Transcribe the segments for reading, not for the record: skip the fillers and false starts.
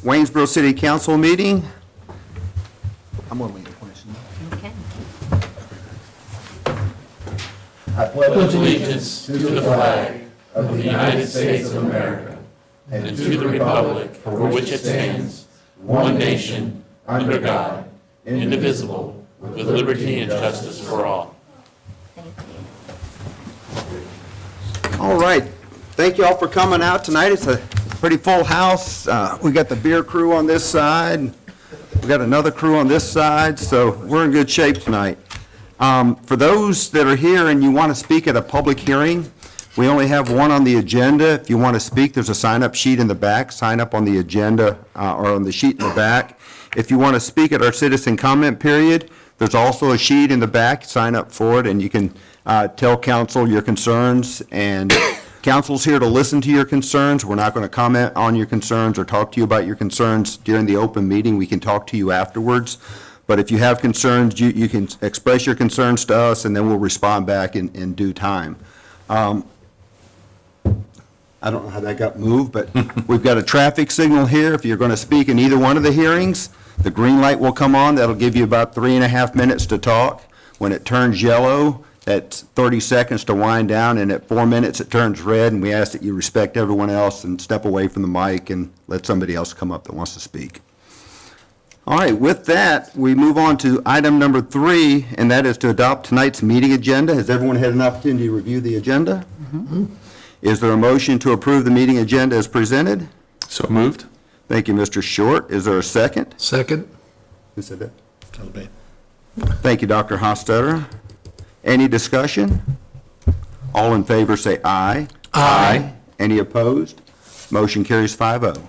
Waynesboro City Council meeting. I'm going to lead the question. Okay. I pledge allegiance to the flag of the United States of America and to the republic for which it stands, one nation, under God, indivisible, with liberty and justice for all. Thank you. All right. Thank you all for coming out tonight. It's a pretty full house. We got the beer crew on this side. We got another crew on this side, so we're in good shape tonight. For those that are here and you want to speak at a public hearing, we only have one on the agenda. If you want to speak, there's a sign-up sheet in the back. Sign up on the agenda or on the sheet in the back. If you want to speak at our citizen comment period, there's also a sheet in the back. Sign up for it, and you can tell council your concerns. And council's here to listen to your concerns. We're not going to comment on your concerns or talk to you about your concerns during the open meeting. We can talk to you afterwards. But if you have concerns, you can express your concerns to us, and then we'll respond back in due time. I don't know how that got moved, but we've got a traffic signal here. If you're going to speak in either one of the hearings, the green light will come on. That'll give you about 3.5 minutes to talk. When it turns yellow, that's 30 seconds to wind down, and at 4 minutes it turns red, and we ask that you respect everyone else and step away from the mic and let somebody else come up that wants to speak. All right, with that, we move on to item number 3, and that is to adopt tonight's meeting agenda. Has everyone had an opportunity to review the agenda? Mm-hmm. Is there a motion to approve the meeting agenda as presented? So moved. Thank you, Mr. Short. Is there a second? Second. Who said that? That was me. Thank you, Dr. Hostetter. Any discussion? All in favor say aye. Aye. Any opposed? Motion carries 5-0.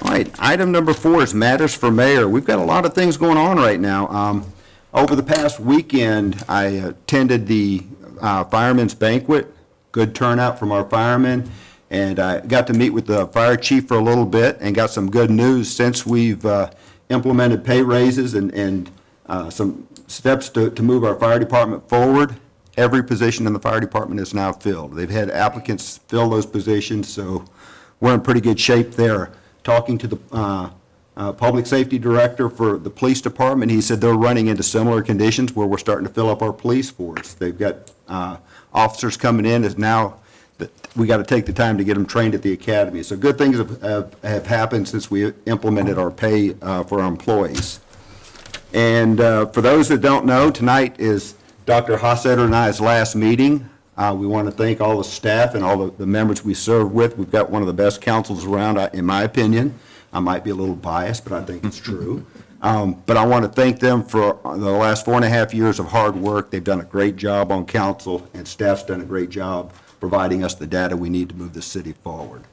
All right, item number 4 is matters for mayor. We've got a lot of things going on right now. Over the past weekend, I attended the firemen's banquet. Good turnout from our firemen, and I got to meet with the fire chief for a little bit and got some good news since we've implemented pay raises and some steps to move our fire department forward. Every position in the fire department is now filled. They've had applicants fill those positions, so we're in pretty good shape there. Talking to the public safety director for the police department, he said they're running into similar conditions where we're starting to fill up our police force. They've got officers coming in, is now that we got to take the time to get them trained at the academy. So good things have happened since we implemented our pay for our employees. And for those that don't know, tonight is Dr. Hostetter and I's last meeting. We want to thank all the staff and all the members we serve with. We've got one of the best councils around, in my opinion. I might be a little biased, but I think it's true. But I want to thank them for the last 4.5 years of hard work. They've done a great job on council, and staff's done a great job providing us the data we need to move the city forward.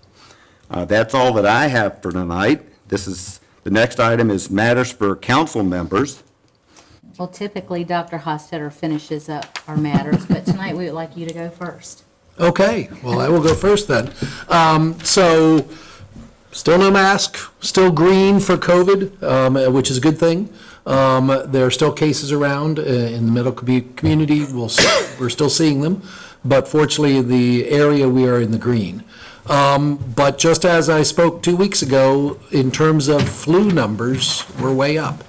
That's all that I have for tonight. The next item is matters for council members. Well, typically, Dr. Hostetter finishes up our matters, but tonight we would like you to go first. Okay, well, I will go first then. So, still no mask, still green for COVID, which is a good thing. There are still cases around in the medical community. We're still seeing them, but fortunately, the area we are in the green. But just as I spoke 2 weeks ago, in terms of flu numbers, we're way up.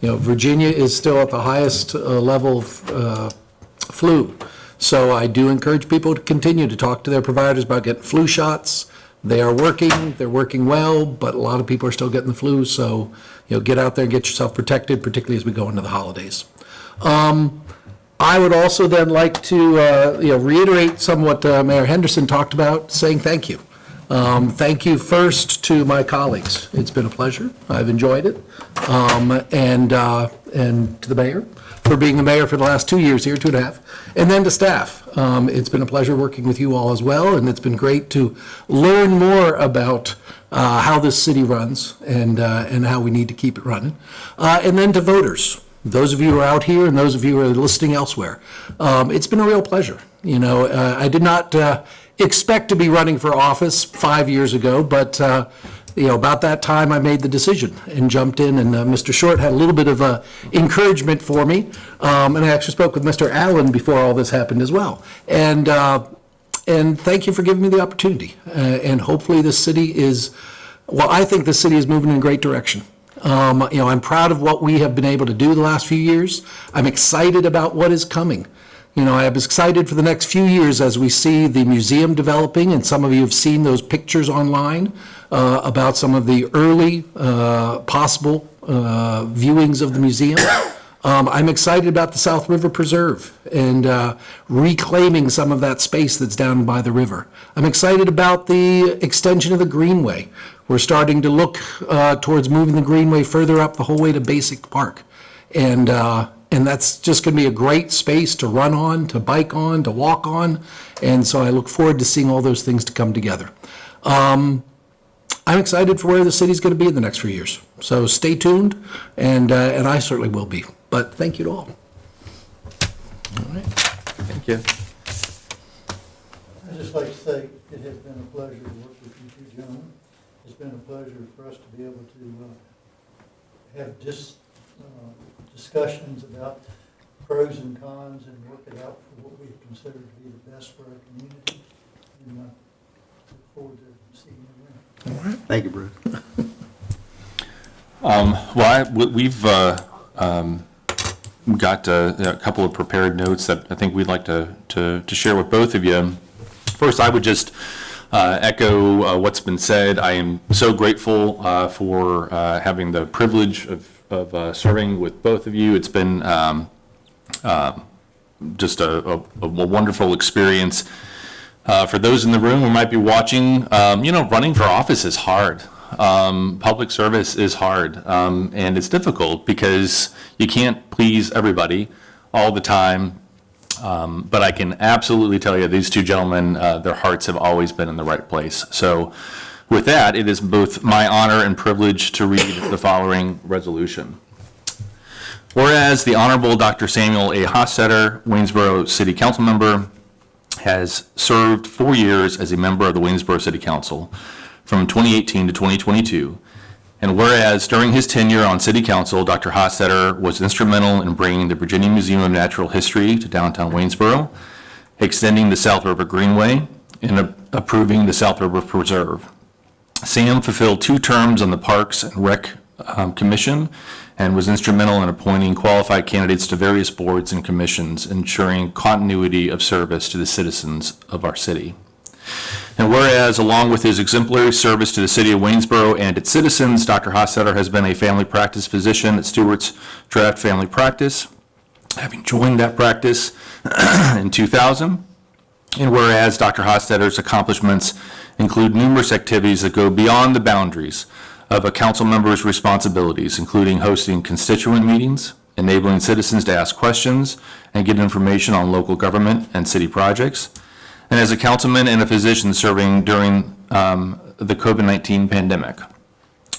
You know, Virginia is still at the highest level of flu. So I do encourage people to continue to talk to their providers about getting flu shots. They're working well, but a lot of people are still getting the flu. So, get out there and get yourself protected, particularly as we go into the holidays. I would also then like to, reiterate somewhat Mayor Henderson talked about, saying thank you. Thank you first to my colleagues. It's been a pleasure. I've enjoyed it. And to the mayor for being the mayor for the last 2 years here, 2.5. And then to staff. It's been a pleasure working with you all as well. And it's been great to learn more about how this city runs and how we need to keep it running. And then to voters. Those of you who are out here and those of you who are listening elsewhere. It's been a real pleasure. I did not expect to be running for office 5 years ago, but about that time I made the decision and jumped in, and Mr. Short had a little bit of encouragement for me, and I actually spoke with Mr. Allen before all this happened as well. And thank you for giving me the opportunity. And hopefully this city is Well, I think the city is moving in a great direction. I'm proud of what we have been able to do the last few years. I'm excited about what is coming. I am excited for the next few years as we see the museum developing, and some of you have seen those pictures online about some of the early possible viewings of the museum. I'm excited about the South River Preserve and reclaiming some of that space that's down by the river. I'm excited about the extension of the Greenway. We're starting to look towards moving the Greenway further up the whole way to Basic Park. And that's just going to be a great space to run on, to bike on, to walk on. And so I look forward to seeing all those things to come together. I'm excited for where the city's going to be in the next few years. So stay tuned, and I certainly will be. But thank you to all. All right. Thank you. I'd just like to say it has been a pleasure to work with you two gentlemen. It's been a pleasure for us to be able to have discussions about pros and cons and work it out for what we consider to be the best for our community. And look forward to seeing you around. All right. Thank you, Bruce. We've got a couple of prepared notes that I think we'd like to share with both of you. First, I would just echo what's been said. I am so grateful for having the privilege of serving with both of you. It's been just a wonderful experience. For those in the room who might be watching, running for office is hard. Public service is hard, and it's difficult because you can't please everybody all the time. But I can absolutely tell you, these two gentlemen, their hearts have always been in the right place. So with that, it is both my honor and privilege to read the following resolution. Whereas the Honorable Dr. Samuel A. Hosstetter, Waynesboro City Council member, has served 4 years as a member of the Waynesboro City Council from 2018 to 2022. And whereas during his tenure on City Council, Dr. Hosstetter was instrumental in bringing the Virginia Museum of Natural History to downtown Waynesboro, extending the South River Greenway, and approving the South River Preserve. Sam fulfilled 2 terms on the Parks and Rec Commission and was instrumental in appointing qualified candidates to various boards and commissions, ensuring continuity of service to the citizens of our city. And whereas, along with his exemplary service to the city of Waynesboro and its citizens, Dr. Hosstetter has been a family practice physician at Stewart's Draft Family Practice, having joined that practice in 2000. And whereas Dr. Hostetter's accomplishments include numerous activities that go beyond the boundaries of a council member's responsibilities, including hosting constituent meetings, enabling citizens to ask questions and get information on local government and city projects, and as a councilman and a physician serving during the COVID-19 pandemic.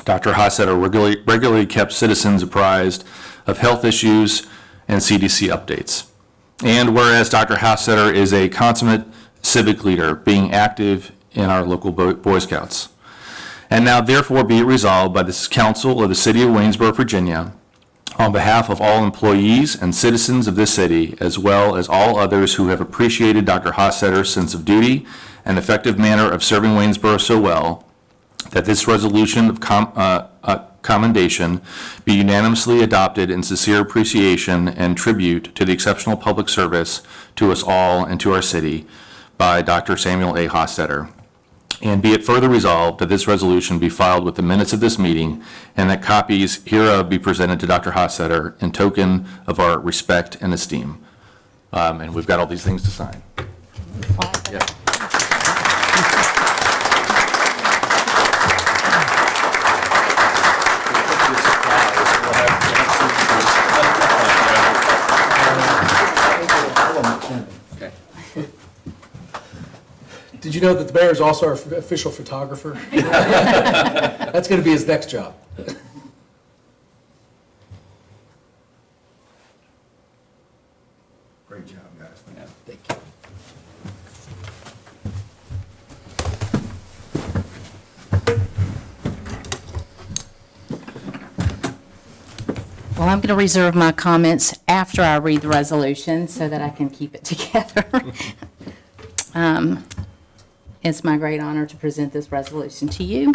Dr. Hosstetter regularly kept citizens apprised of health issues and CDC updates. And whereas Dr. Hosstetter is a consummate civic leader, being active in our local Boy Scouts. And now therefore be it resolved by this council of the city of Waynesboro, Virginia, on behalf of all employees and citizens of this city, as well as all others who have appreciated Dr. Hostetter's sense of duty and effective manner of serving Waynesboro so well, that this resolution of commendation be unanimously adopted in sincere appreciation and tribute to the exceptional public service to us all and to our city by Dr. Samuel A. Hosstetter. And be it further resolved that this resolution be filed with the minutes of this meeting, and that copies hereof be presented to Dr. Hosstetter in token of our respect and esteem. And we've got all these things to sign. Yeah. Did you know that the mayor is also our official photographer? That's going to be his next job. Great job, guys. Thank you. Well, I'm going to reserve my comments after I read the resolution so that I can keep it together. It's my great honor to present this resolution to you.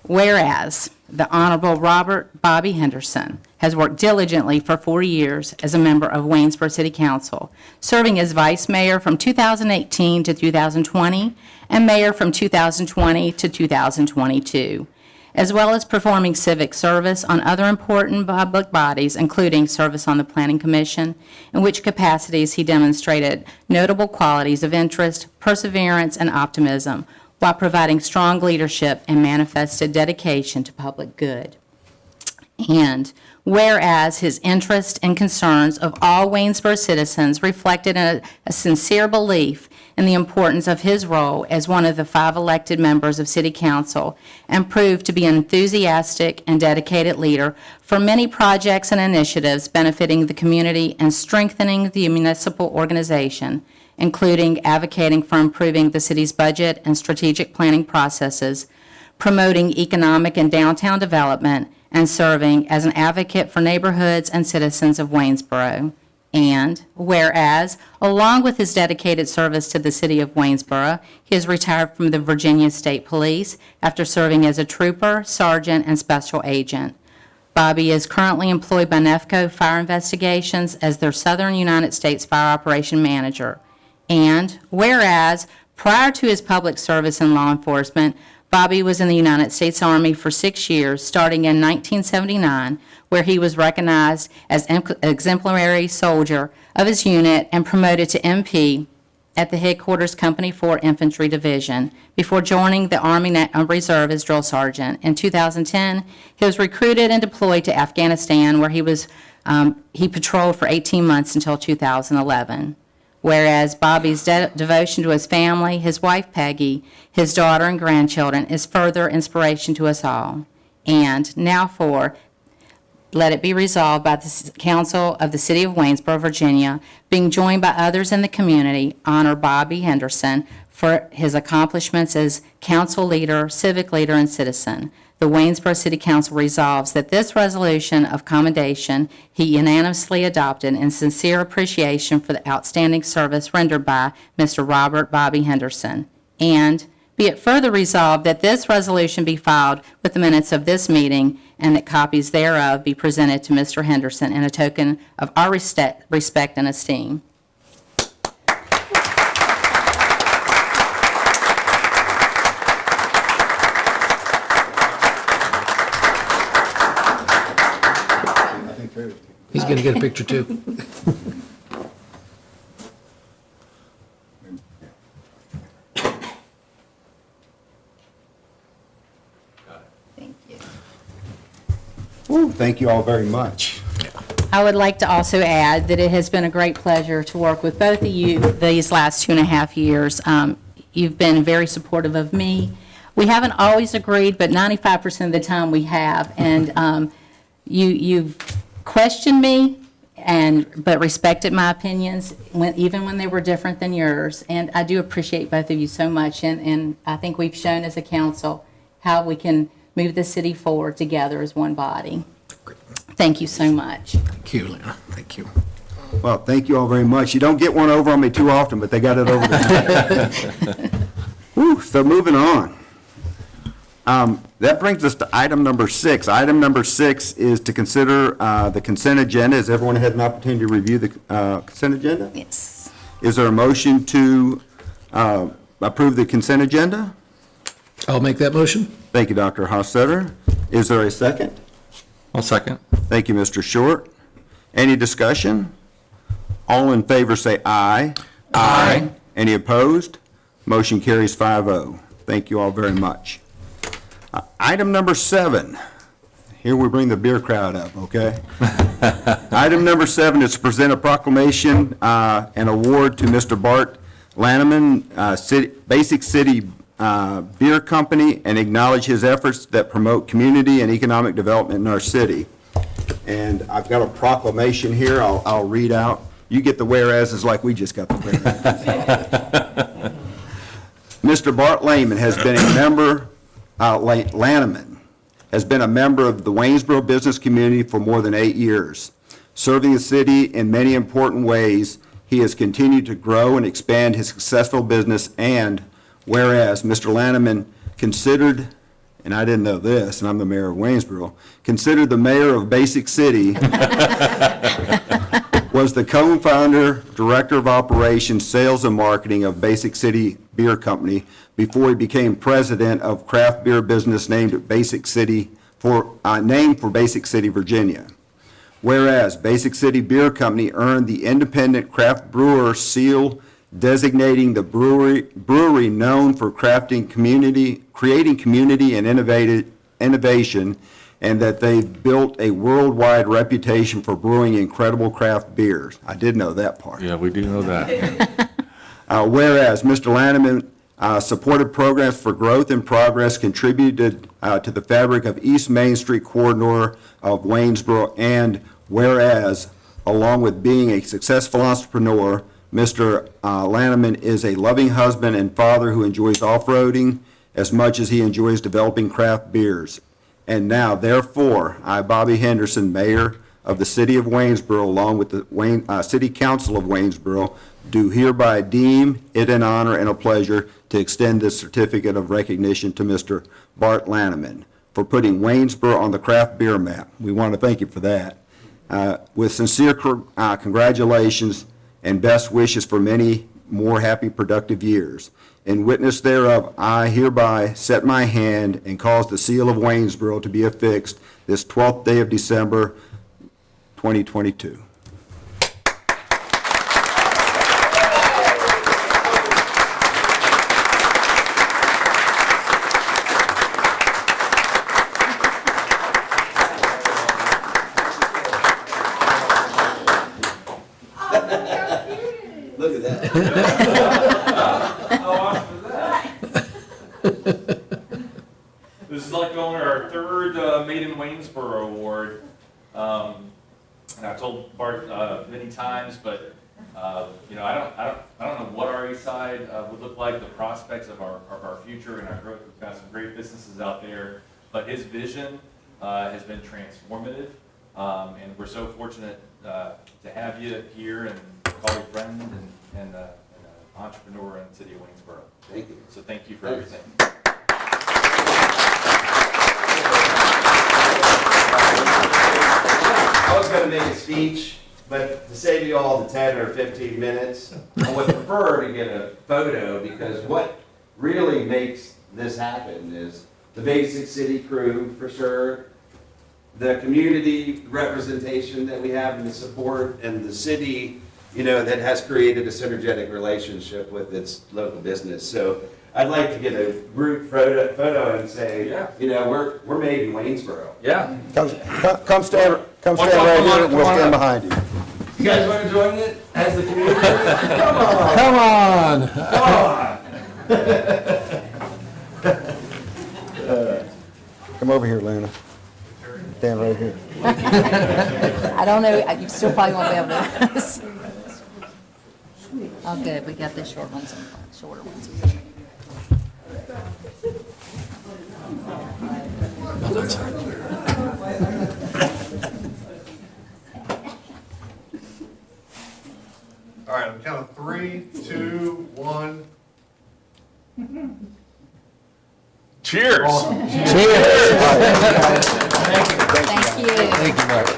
Whereas the Honorable Robert Bobby Henderson has worked diligently for 4 years as a member of Waynesboro City Council, serving as vice mayor from 2018 to 2020 and mayor from 2020 to 2022, as well as performing civic service on other important public bodies, including service on the Planning Commission, in which capacities he demonstrated notable qualities of interest, perseverance, and optimism, while providing strong leadership and manifested dedication to public good. And whereas his interest and concerns of all Waynesboro citizens reflected a sincere belief in the importance of his role as one of the 5 elected members of City Council, and proved to be an enthusiastic and dedicated leader for many projects and initiatives benefiting the community and strengthening the municipal organization, including advocating for improving the city's budget and strategic planning processes, promoting economic and downtown development, and serving as an advocate for neighborhoods and citizens of Waynesboro. And whereas, along with his dedicated service to the city of Waynesboro, he is retired from the Virginia State Police after serving as a trooper, sergeant, and special agent. Bobby is currently employed by NEFCO Fire Investigations as their Southern United States Fire Operation Manager. And whereas, prior to his public service in law enforcement, Bobby was in the United States Army for 6 years, starting in 1979, where he was recognized as exemplary soldier of his unit and promoted to MP at the headquarters Company 4 Infantry Division, before joining the Army Reserve as drill sergeant. In 2010, he was recruited and deployed to Afghanistan, where he patrolled for 18 months until 2011. Whereas Bobby's devotion to his family, his wife Peggy, his daughter and grandchildren is further inspiration to us all. And now let it be resolved by the Council of the City of Waynesboro, Virginia, being joined by others in the community, honor Bobby Henderson for his accomplishments as council leader, civic leader, and citizen. The Waynesboro City Council resolves that this resolution of commendation he unanimously adopted in sincere appreciation for the outstanding service rendered by Mr. Robert Bobby Henderson. And be it further resolved that this resolution be filed with the minutes of this meeting, and that copies thereof be presented to Mr. Henderson in a token of our respect and esteem. He's going to get a picture too. Thank you. Ooh, thank you all very much. I would like to also add that it has been a great pleasure to work with both of you these last 2.5 years. You've been very supportive of me. We haven't always agreed, but 95% of the time we have. And you've questioned me, but respected my opinions, even when they were different than yours. And I do appreciate both of you so much. And I think we've shown as a council how we can move the city forward together as one body. Thank you so much. Thank you, Lena. Thank you. Well, thank you all very much. You don't get one over on me too often, but they got it over the top. Whew, so moving on. That brings us to item number 6. Item number 6 is to consider the consent agenda. Has everyone had an opportunity to review the consent agenda? Yes. Is there a motion to approve the consent agenda? I'll make that motion. Thank you, Dr. Hossetter. Is there a second? I'll second. Thank you, Mr. Short. Any discussion? All in favor say aye. Aye. Any opposed? Motion carries 5-0. Thank you all very much. Item number 7. Here we bring the beer crowd up, okay? Item number 7 is to present a proclamation and award to Mr. Bart Lanneman, Basic City Beer Company, and acknowledge his efforts that promote community and economic development in our city. And I've got a proclamation here I'll read out. You get the whereases like we just got the whereases. Mr. Bart Lanneman has been a member, Lanneman has been a member of the Waynesboro business community for more than 8 years. Serving the city in many important ways, he has continued to grow and expand his successful business, and whereas Mr. Lanneman considered and I didn't know this, and I'm the mayor of Waynesboro, considered the mayor of Basic City, was the co-founder, director of operations, sales and marketing of Basic City Beer Company before he became president of craft beer business named Basic City named for Basic City, Virginia. Whereas Basic City Beer Company earned the Independent Craft Brewer seal designating the brewery known for creating community and innovation, and that they've built a worldwide reputation for brewing incredible craft beers. I did know that part. Yeah, we do know that. Whereas Mr. Lanneman supported programs for growth and progress, contributed to the fabric of East Main Street corridor of Waynesboro, and whereas, along with being a successful entrepreneur, Mr. Lanneman is a loving husband and father who enjoys off-roading as much as he enjoys developing craft beers. And now, therefore, I, Bobby Henderson, Mayor of the City of Waynesboro, along with the City Council of Waynesboro, do hereby deem it an honor and a pleasure to extend this certificate of recognition to Mr. Bart Lanneman for putting Waynesboro on the craft beer map. We want to thank you for that. With sincere congratulations and best wishes for many more happy, productive years. In witness thereof, I hereby set my hand and cause the seal of Waynesboro to be affixed this 12th day of December, 2022. Look at that. How awesome is that? This is like going to our third Made in Waynesboro award. And I've told Bart many times, but you know, I don't know what our east side would look like, the prospects of our future and our growth. We've got some great businesses out there, but his vision has been transformative, and we're so fortunate to have you here and call you friend and an entrepreneur in the city of Waynesboro. Thank you. So thank you for everything. I was gonna make a speech, but to save you all the 10 or 15 minutes, I would prefer to get a photo, because what really makes this happen is the Basic City crew, for sure, the community representation that we have and the support, and the city, you know, that has created a synergetic relationship with its local business. So I'd like to get a group photo and say, Yeah. you know, we're made in Waynesboro. Yeah. Come stand Come right on, here, come we'll on stand up. behind you. You guys want to join it as the community? Come on. Come on. Come over here, Lana. Stand right here. I don't know, you still probably won't be able to. Oh, good, we got the short ones and shorter ones. All right, on the count of 3, 2, 1. Cheers. Thank you. Thank you, Mark.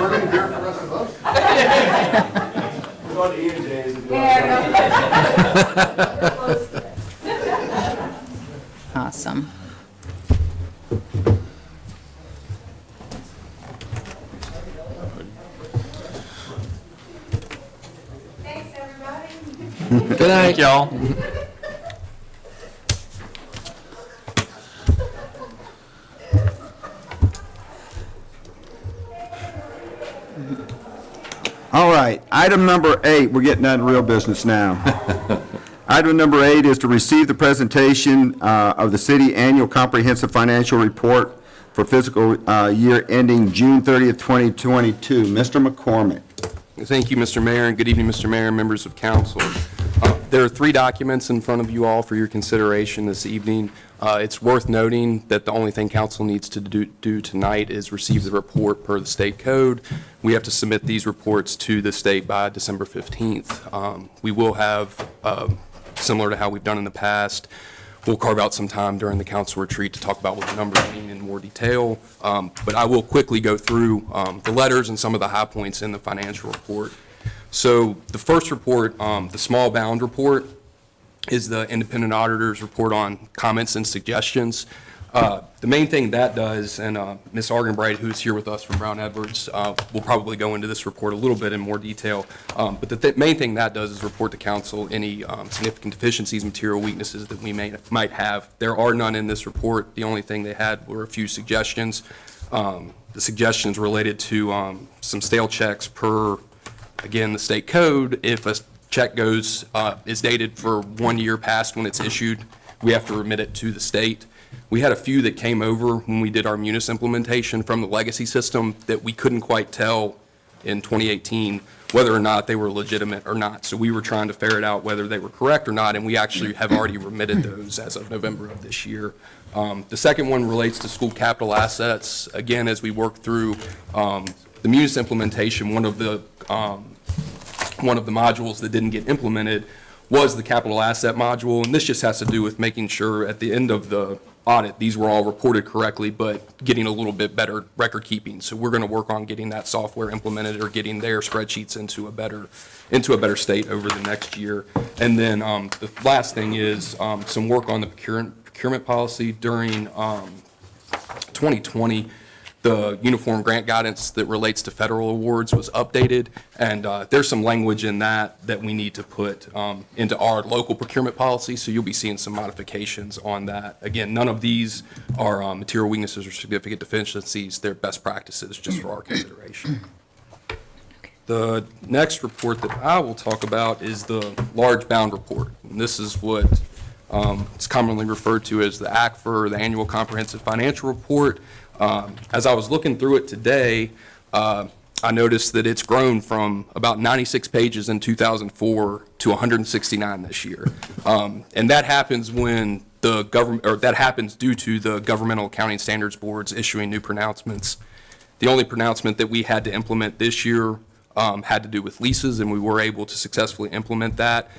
We're going to be here for the rest of us. We're going to Ian J's and doing Awesome. Thanks, everybody. Good night, y'all. All right, item number 8, we're getting down to real business now. Item number 8 is to receive the presentation of the city annual comprehensive financial report for fiscal year ending June 30th, 2022. Mr. McCormick. Thank you, Mr. Mayor, and good evening, Mr. Mayor and members of council. There are 3 documents in front of you all for your consideration this evening. It's worth noting that the only thing council needs to do tonight is receive the report per the state code. We have to submit these reports to the state by December 15th. We will have similar to how we've done in the past. We'll carve out some time during the council retreat to talk about what the numbers mean in more detail. But I will quickly go through the letters and some of the high points in the financial report. So the first report, the small bound report, is the independent auditor's report on comments and suggestions. The main thing that does, and Ms. Argenbright, who's here with us from Brown Edwards, will probably go into this report a little bit in more detail. But the main thing that does is report to council any significant deficiencies, material weaknesses that we might have. There are none in this report. The only thing they had were a few suggestions. The suggestions related to some stale checks per, again, the state code. If a check is dated for 1 year past when it's issued, we have to remit it to the state. We had a few that came over when we did our Munis implementation from the legacy system that we couldn't quite tell in 2018 whether or not they were legitimate or not. So we were trying to ferret out whether they were correct or not, and we actually have already remitted those as of November of this year. The second one relates to school capital assets. Again, as we work through the Munis implementation, one of the modules that didn't get implemented was the capital asset module, and this just has to do with making sure at the end of the audit, these were all reported correctly, but getting a little bit better record keeping. So we're going to work on getting that software implemented or getting their spreadsheets into a better state over the next year. And then the last thing is some work on the procurement policy during 2020. The uniform grant guidance that relates to federal awards was updated, and there's some language in that we need to put into our local procurement policy, so you'll be seeing some modifications on that. Again, none of these are material weaknesses or significant deficiencies. They're best practices just for our consideration. The next report that I will talk about is the large bound report. And this is what is commonly referred to as the ACFR, the Annual Comprehensive Financial Report. As I was looking through it today, I noticed that it's grown from about 96 pages in 2004 to 169 this year. And that happens when the government, or that happens due to the Governmental Accounting Standards Boards issuing new pronouncements. The only pronouncement that we had to implement this year had to do with leases, and we were able to successfully implement that.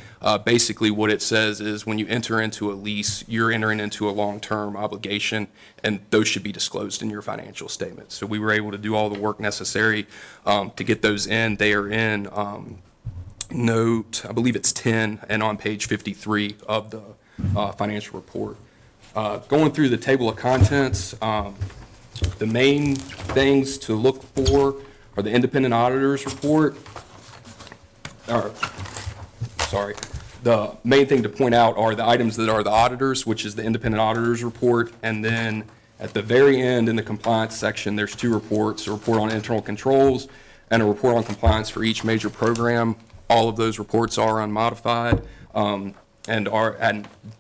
Basically, what it says is when you enter into a lease, you're entering into a long-term obligation, and those should be disclosed in your financial statements. So we were able to do all the work necessary to get those in. They are in note, I believe it's 10, and on page 53 of the financial report. Going through the table of contents, the main things to look for are the independent auditor's report. The main thing to point out are the items that are the auditors, which is the independent auditor's report, and then at the very end in the compliance section, there's two reports, a report on internal controls and a report on compliance for each major program. All of those reports are unmodified and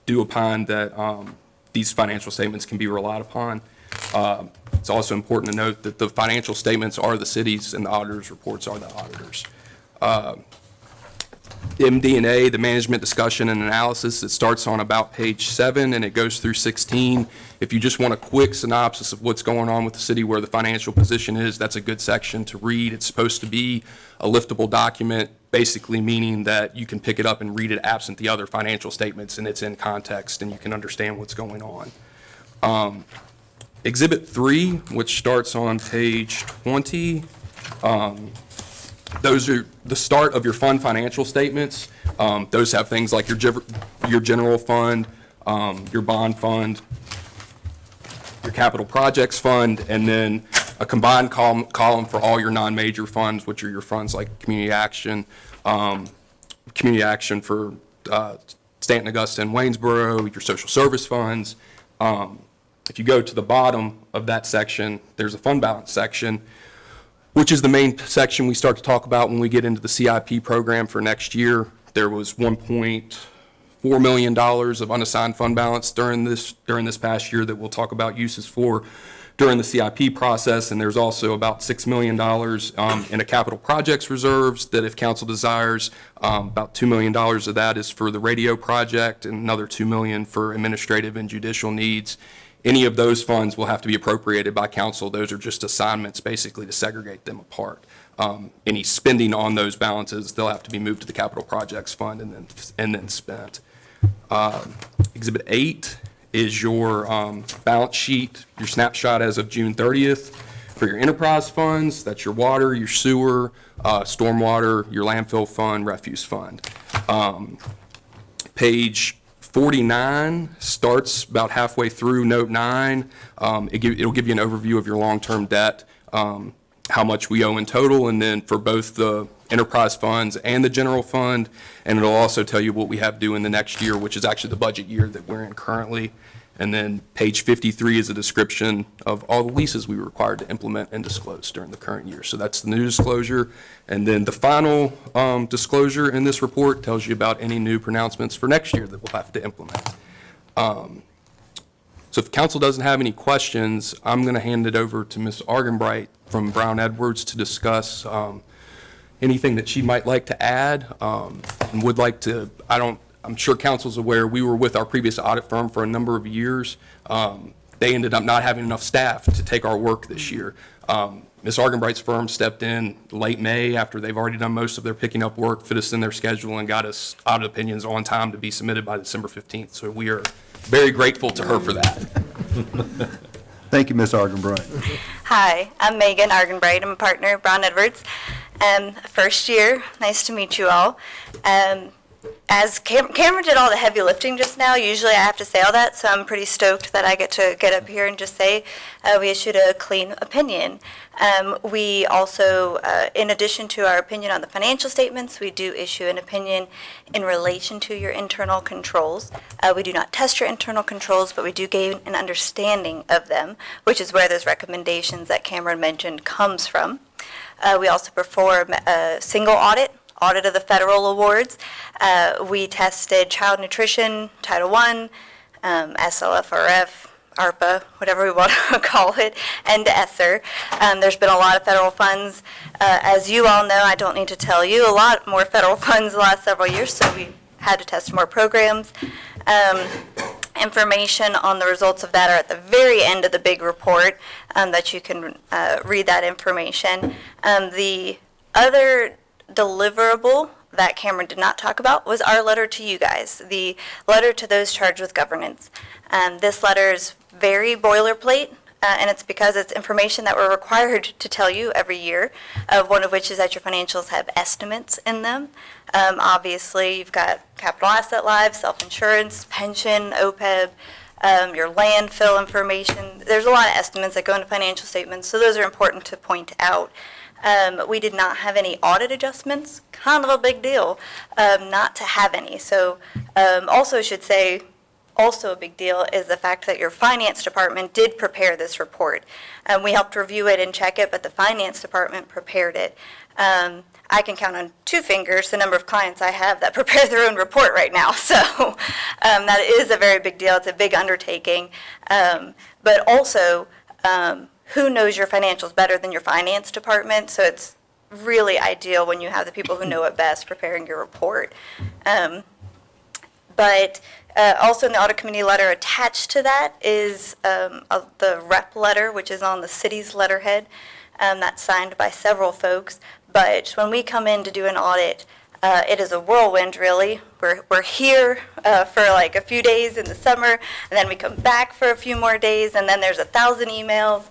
do opine that these financial statements can be relied upon. It's also important to note that the financial statements are the city's and the auditor's reports are the auditors. MD&A, the management discussion and analysis, it starts on about page 7 and it goes through 16. If you just want a quick synopsis of what's going on with the city, where the financial position is, that's a good section to read. It's supposed to be a liftable document, basically meaning that you can pick it up and read it absent the other financial statements, and it's in context and you can understand what's going on. Exhibit 3, which starts on page 20, those are the start of your fund financial statements. Those have things like your general fund, your bond fund, your capital projects fund, and then a combined column for all your non-major funds, which are your funds like community action for Stanton, Augusta, and Waynesboro, your social service funds. If you go to the bottom of that section, there's a fund balance section, which is the main section we start to talk about when we get into the CIP program for next year. There was $1.4 million of unassigned fund balance during this past year that we'll talk about uses for during the CIP process, and there's also about $6 million in a capital projects reserves that if council desires, about $2 million of that is for the radio project and another $2 million for administrative and judicial needs. Any of those funds will have to be appropriated by council. Those are just assignments basically to segregate them apart. Any spending on those balances, they'll have to be moved to the capital projects fund and then spent. Exhibit 8 is your balance sheet, your snapshot as of June 30th for your enterprise funds. That's your water, your sewer, stormwater, your landfill fund, refuse fund. Page 49 starts about halfway through note 9. It'll give you an overview of your long-term debt, how much we owe in total, and then for both the enterprise funds and the general fund, and it'll also tell you what we have due in the next year, which is actually the budget year that we're in currently. And then page 53 is a description of all the leases we were required to implement and disclose during the current year. So that's the new disclosure. And then the final disclosure in this report tells you about any new pronouncements for next year that we'll have to implement. So if council doesn't have any questions, I'm going to hand it over to Ms. Argenbright from Brown Edwards to discuss anything that she might like to add and would like to. I'm sure council's aware, we were with our previous audit firm for a number of years. They ended up not having enough staff to take our work this year. Ms. Argenbright's firm stepped in late May after they've already done most of their picking up work, fit us in their schedule, and got us audit opinions on time to be submitted by December 15th. So we are very grateful to her for that. Thank you, Ms. Argenbright. Hi, I'm Megan Argenbright. I'm a partner at Brown Edwards. First year, nice to meet you all. As Cameron did all the heavy lifting just now, usually I have to say all that, so I'm pretty stoked that I get to get up here and just say we issued a clean opinion. We also, in addition to our opinion on the financial statements, we do issue an opinion in relation to your internal controls. We do not test your internal controls, but we do gain an understanding of them, which is where those recommendations that Cameron mentioned comes from. We also perform a single audit of the federal awards. We tested child nutrition, Title I, SLFRF, ARPA, whatever we want to call it, and ESSER. There's been a lot of federal funds. As you all know, I don't need to tell you, a lot more federal funds the last several years, so we had to test more programs. Information on the results of that are at the very end of the big report that you can read that information. The other deliverable that Cameron did not talk about was our letter to you guys, the letter to those charged with governance. This letter is very boilerplate, and it's because it's information that we're required to tell you every year, one of which is that your financials have estimates in them. Obviously, you've got capital asset lives, self-insurance, pension, OPEB, your landfill information. There's a lot of estimates that go into financial statements, so those are important to point out. We did not have any audit adjustments, kind of a big deal not to have any. So also should say, also a big deal is the fact that your finance department did prepare this report. We helped review it and check it, but the finance department prepared it. I can count on 2 fingers the number of clients I have that prepare their own report right now. So that is a very big deal. It's a big undertaking. But also, who knows your financials better than your finance department? So it's really ideal when you have the people who know it best preparing your report. But also in the audit committee letter attached to that is the rep letter, which is on the city's letterhead. That's signed by several folks. But when we come in to do an audit, it is a whirlwind, really. We're here for like a few days in the summer, and then we come back for a few more days, and then there's 1,000 emails.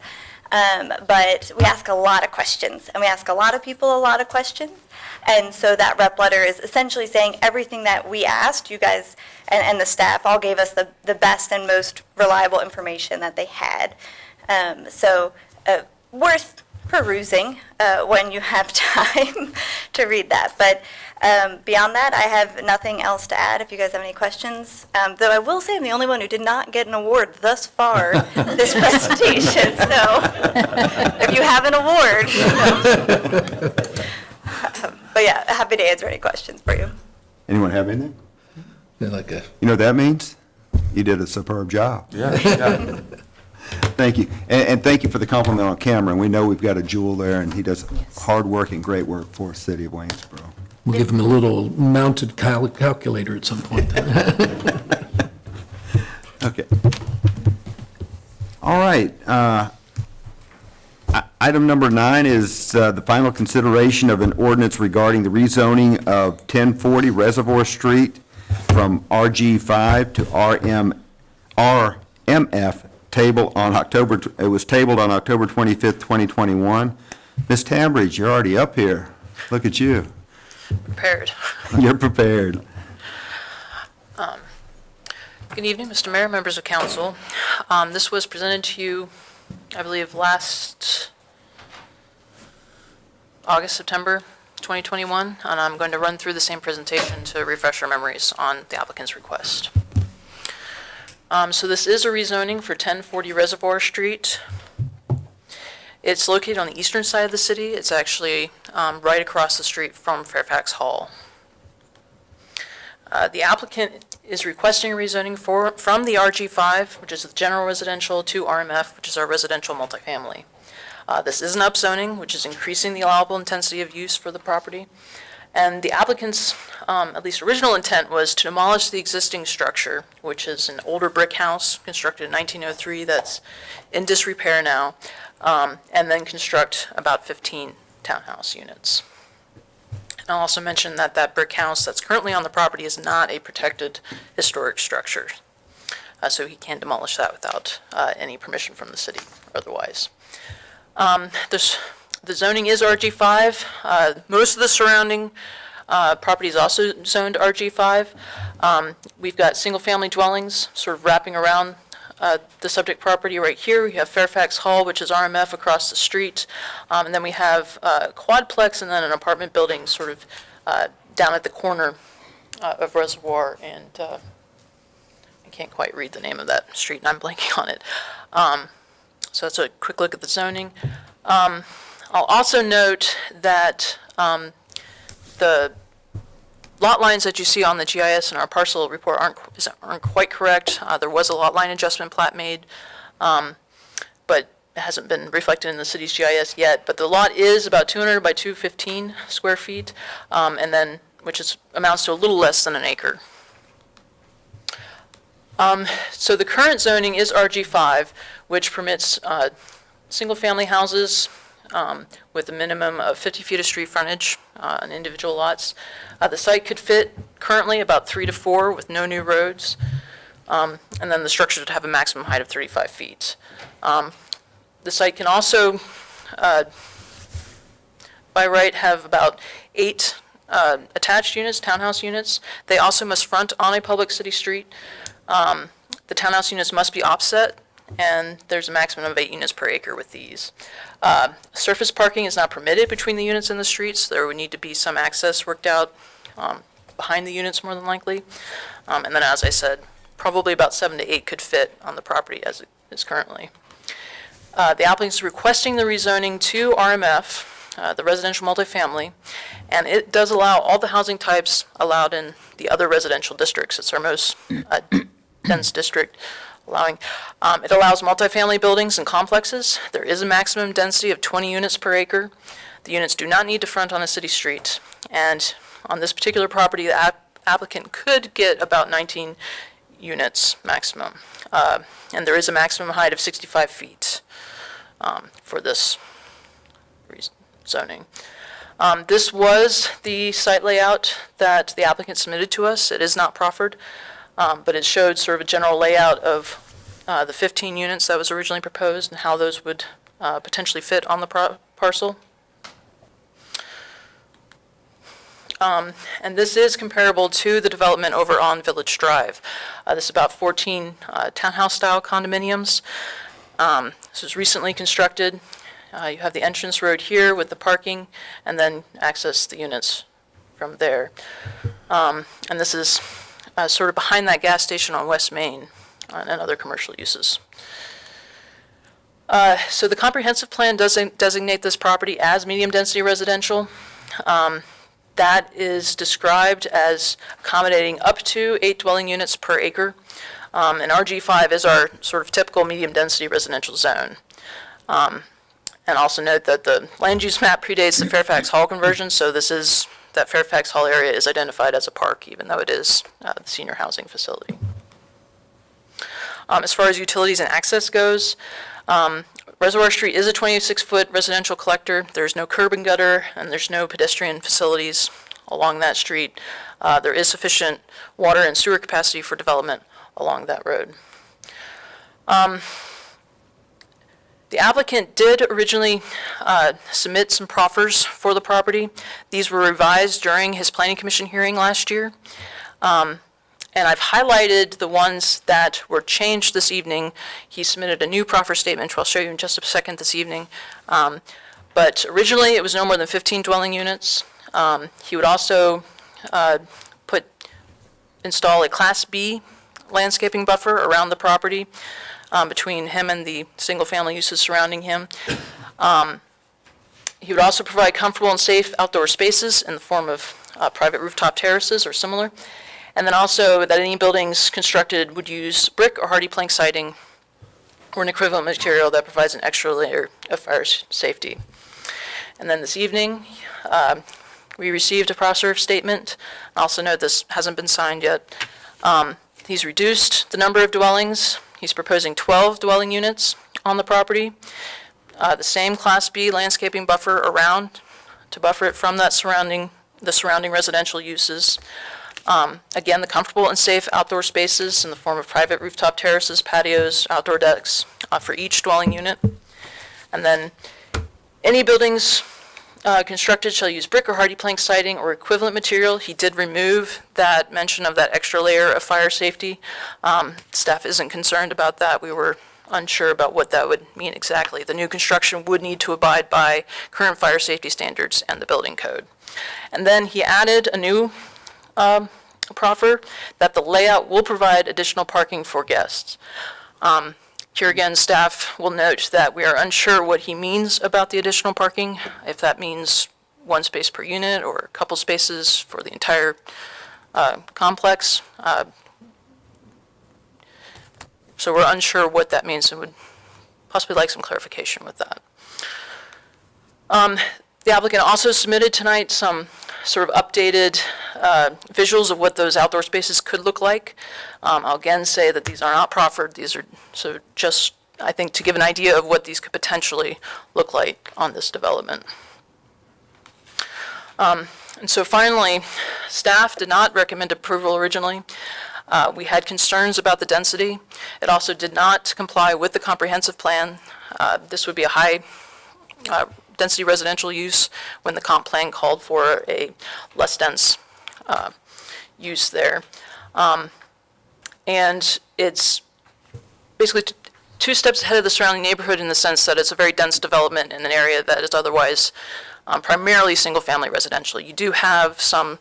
But we ask a lot of questions, and we ask a lot of people a lot of questions. And so that rep letter is essentially saying everything that we asked, you guys and the staff all gave us the best and most reliable information that they had. So worth perusing when you have time to read that. But beyond that, I have nothing else to add if you guys have any questions. Though I will say I'm the only one who did not get an award thus far this presentation. So if you have an award. But yeah, happy to answer any questions for you. Anyone have anything? Yeah, like a, You know what that means? You did a superb job. Yeah. Thank you. And thank you for the compliment on Cameron. We know we've got a jewel there, and he does Yes. hard work and great work for the city of Waynesboro. we'll give him a little mounted calculator at some point. Okay. All right. Item number 9 is the final consideration of an ordinance regarding the rezoning of 1040 Reservoir Street from RG5 to RMF it was tabled on October 25th, 2021. Ms. Tambridge, you're already up here. Look at you. Prepared. You're prepared. Good evening, Mr. Mayor, members of council. This was presented to you, I believe, last August, September 2021, and I'm going to run through the same presentation to refresh our memories on the applicant's request. So this is a rezoning for 1040 Reservoir Street. It's located on the eastern side of the city. It's actually right across the street from Fairfax Hall. The applicant is requesting rezoning from the RG5, which is the general residential, to RMF, which is our residential multifamily. This is an upzoning, which is increasing the allowable intensity of use for the property. And the applicant's, at least original intent, was to demolish the existing structure, which is an older brick house constructed in 1903 that's in disrepair now, and then construct about 15 townhouse units. And I'll also mention that that brick house that's currently on the property is not a protected historic structure. So he can demolish that without any permission from the city or otherwise. The zoning is RG5. Most of the surrounding property is also zoned RG5. We've got single-family dwellings sort of wrapping around the subject property right here. We have Fairfax Hall, which is RMF across the street. And then we have quadplex and then an apartment building sort of down at the corner of Reservoir and I can't quite read the name of that street and I'm blanking on it. So that's a quick look at the zoning. I'll also note that the lot lines that you see on the GIS and our parcel report aren't quite correct. There was a lot line adjustment plat made, but it hasn't been reflected in the city's GIS yet. But the lot is about 200 by 215 square feet, and then which amounts to a little less than an acre. So the current zoning is RG5, which permits single-family houses with a minimum of 50 feet of street frontage on individual lots. The site could fit currently about 3 to 4 with no new roads, and then the structure would have a maximum height of 35 feet. The site can also, by right, have about 8 attached units, townhouse units. They also must front on a public city street. The townhouse units must be offset, and there's a maximum of 8 units per acre with these. Surface parking is not permitted between the units and the streets. There would need to be some access worked out behind the units more than likely. And then, as I said, probably about 7 to 8 could fit on the property as it is currently. The applicant is requesting the rezoning to RMF, the residential multifamily, and it does allow all the housing types allowed in the other residential districts. It's our most dense district. It allows multifamily buildings and complexes. There is a maximum density of 20 units per acre. The units do not need to front on a city street. And on this particular property, the applicant could get about 19 units maximum. And there is a maximum height of 65 feet for this zoning. This was the site layout that the applicant submitted to us. It is not proffered. But it showed sort of a general layout of the 15 units that was originally proposed and how those would potentially fit on the parcel. And this is comparable to the development over on Village Drive. This is about 14 townhouse-style condominiums. This was recently constructed. You have the entrance road here with the parking, and then access the units from there. And this is sort of behind that gas station on West Main and other commercial uses. So the comprehensive plan does designate this property as medium-density residential. That is described as accommodating up to 8 dwelling units per acre. And RG5 is our sort of typical medium-density residential zone. And also note that the land use map predates the Fairfax Hall conversion, so that Fairfax Hall area is identified as a park, even though it is the senior housing facility. As far as utilities and access goes, Reservoir Street is a 26-foot residential collector. There's no curb and gutter, and there's no pedestrian facilities along that street. There is sufficient water and sewer capacity for development along that road. The applicant did originally submit some proffers for the property. These were revised during his planning commission hearing last year. And I've highlighted the ones that were changed this evening. He submitted a new proffer statement, which I'll show you in just a second this evening. But originally, it was no more than 15 dwelling units. He would also install a Class B landscaping buffer around the property between him and the single-family uses surrounding him. He would also provide comfortable and safe outdoor spaces in the form of private rooftop terraces or similar. And then also that any buildings constructed would use brick or hardy plank siding or an equivalent material that provides an extra layer of fire safety. And then this evening, we received a proffer statement. I also note this hasn't been signed yet. He's reduced the number of dwellings. He's proposing 12 dwelling units on the property. The same Class B landscaping buffer around to buffer it from the surrounding residential uses. Again, the comfortable and safe outdoor spaces in the form of private rooftop terraces, patios, outdoor decks for each dwelling unit. And then any buildings constructed shall use brick or hardy plank siding or equivalent material. He did remove that mention of that extra layer of fire safety. Staff isn't concerned about that. We were unsure about what that would mean exactly. The new construction would need to abide by current fire safety standards and the building code. And then he added a new proffer that the layout will provide additional parking for guests. Here again, staff will note that we are unsure what he means about the additional parking, if that means one space per unit or a couple spaces for the entire complex. So we're unsure what that means and would possibly like some clarification with that. The applicant also submitted tonight some sort of updated visuals of what those outdoor spaces could look like. I'll again say that these are not proffered. These are so just, I think, to give an idea of what these could potentially look like on this development. And so finally, staff did not recommend approval originally. We had concerns about the density. It also did not comply with the comprehensive plan. This would be a high density residential use when the comp plan called for a less dense use there. And it's basically two steps ahead of the surrounding neighborhood in the sense that it's a very dense development in an area that is otherwise primarily single-family residential. You do have some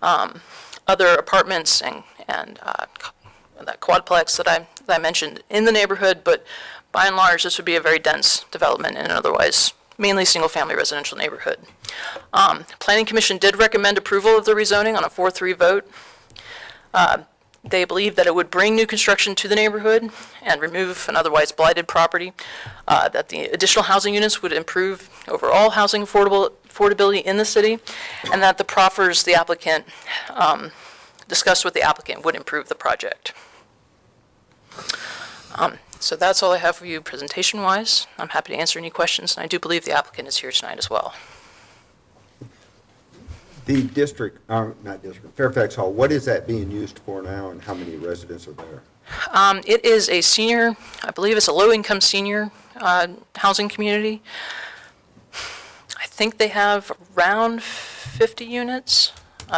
other apartments and that quadplex that I mentioned in the neighborhood, but by and large, this would be a very dense development in an otherwise mainly single-family residential neighborhood. Planning Commission did recommend approval of the rezoning on a 4-3 vote. They believe that it would bring new construction to the neighborhood and remove an otherwise blighted property, that the additional housing units would improve overall housing affordability in the city, and that the proffers the applicant discussed with the applicant would improve the project. So that's all I have for you presentation-wise. I'm happy to answer any questions, and I do believe the applicant is here tonight as well. The district, not district, Fairfax Hall, what is that being used for now, and how many residents are there? It is a senior, I believe it's a low-income senior housing community. I think they have around 50 units.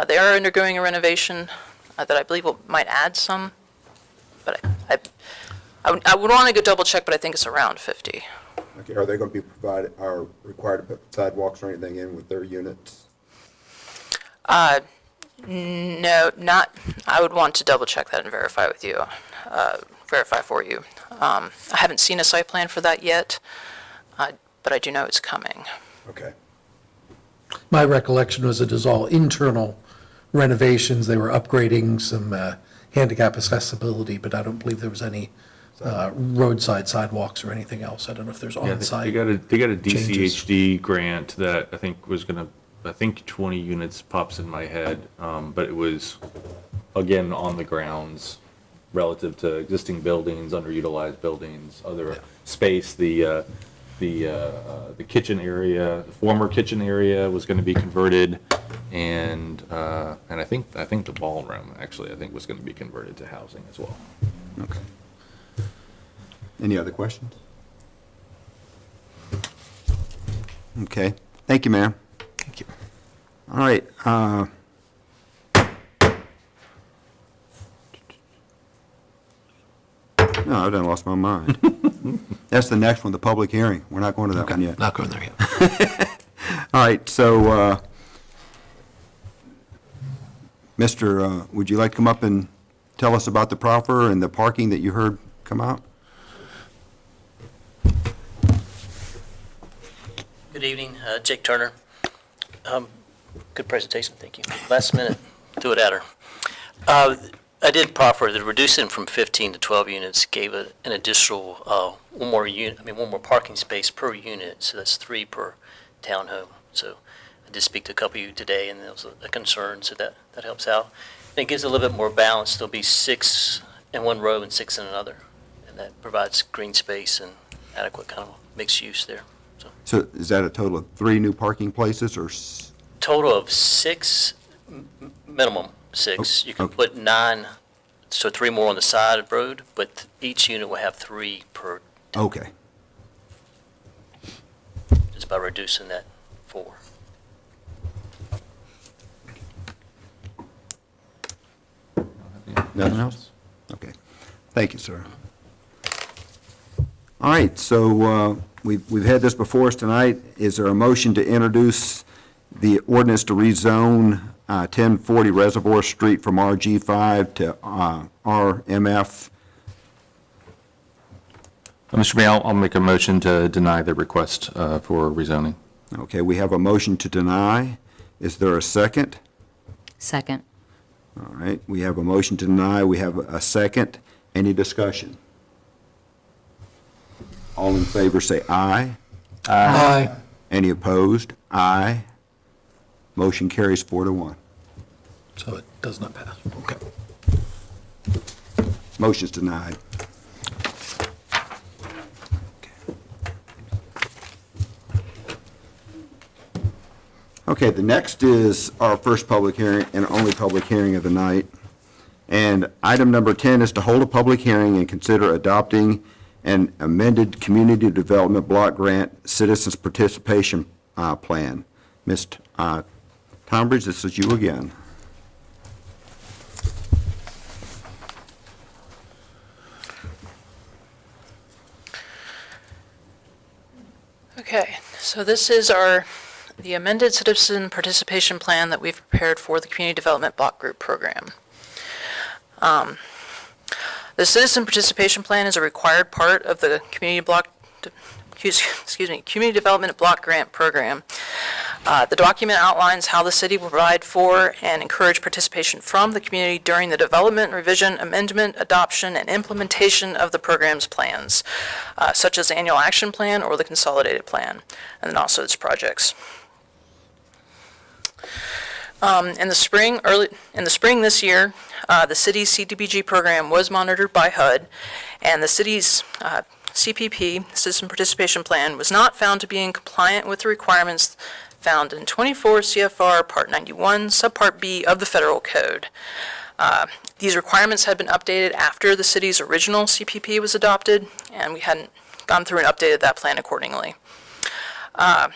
They are undergoing a renovation that I believe might add some, but I would want to go double check, but I think it's around 50. Okay, are they going to be required to put sidewalks or anything in with their units? No, not, I would want to double check that and verify with you, verify for you. I haven't seen a site plan for that yet, but I do know it's coming. Okay. My recollection was it is all internal renovations. They were upgrading some handicap accessibility, but I don't believe there was any roadside sidewalks or anything else. I don't know if there's on-site They got a changes. DCHD grant that I think was gonna, I think 20 units pops in my head, but it was, again, on the grounds relative to existing buildings, underutilized buildings, other space. The the kitchen area, the former kitchen area was going to be converted, and I think the ballroom, actually, I think was going to be converted to housing as well. Okay. Any other questions? Okay, thank you, ma'am. Thank you. All right. No, I done lost my mind. That's the next one, the public hearing. We're not going to that one yet. Not going there yet. All right, so, Mr., would you like to come up and tell us about the proffer and the parking that you heard come out? Good evening, Jake Turner. Good presentation, thank you. Last minute, threw it at her. I did proffer that reducing from 15 to 12 units gave an additional one more parking space per unit, so that's 3 per townhome. So I did speak to a couple of you today, and there was a concern, so that helps out. And it gives a little bit more balance. There'll be 6 in one row and 6 in another, and that provides green space and adequate kind of mixed use there. So is that a total of 3 new parking places, or? Total of 6, minimum 6. You can okay. put 9, so 3 more on the side of the road, but each unit will have 3 per, Okay. just by reducing that 4. Nothing else? Okay. Thank you, sir. All right, so we've had this before us tonight. Is there a motion to introduce the ordinance to rezone 1040 Reservoir Street from RG5 to RMF? Mr. Mayor, I'll make a motion to deny the request for rezoning. Okay, we have a motion to deny. Is there a second? Second. All right, we have a motion to deny. We have a second. Any discussion? All in favor say aye. Aye. Any opposed? Aye. Motion carries 4-1. So it does not pass. Okay. Motion's denied. Okay, the next is our first public hearing and only public hearing of the night. And item number 10 is to hold a public hearing and consider adopting an amended Community Development Block Grant Citizens Participation Plan. Ms. Tombridge, this is you again. Okay, so this is the amended citizen participation plan that we've prepared for the Community Development Block Group Program. The citizen participation plan is a required part of the Community Development Block Grant Program. The document outlines how the city will provide for and encourage participation from the community during the development, revision, amendment, adoption, and implementation of the program's plans, such as the annual action plan or the consolidated plan, and then also its projects. In the spring this year, the city's CDBG program was monitored by HUD, and the city's CPP, Citizen Participation Plan, was not found to be in compliant with the requirements found in 24 CFR Part 91, Subpart B of the Federal Code. These requirements had been updated after the city's original CPP was adopted, and we hadn't gone through and updated that plan accordingly. Our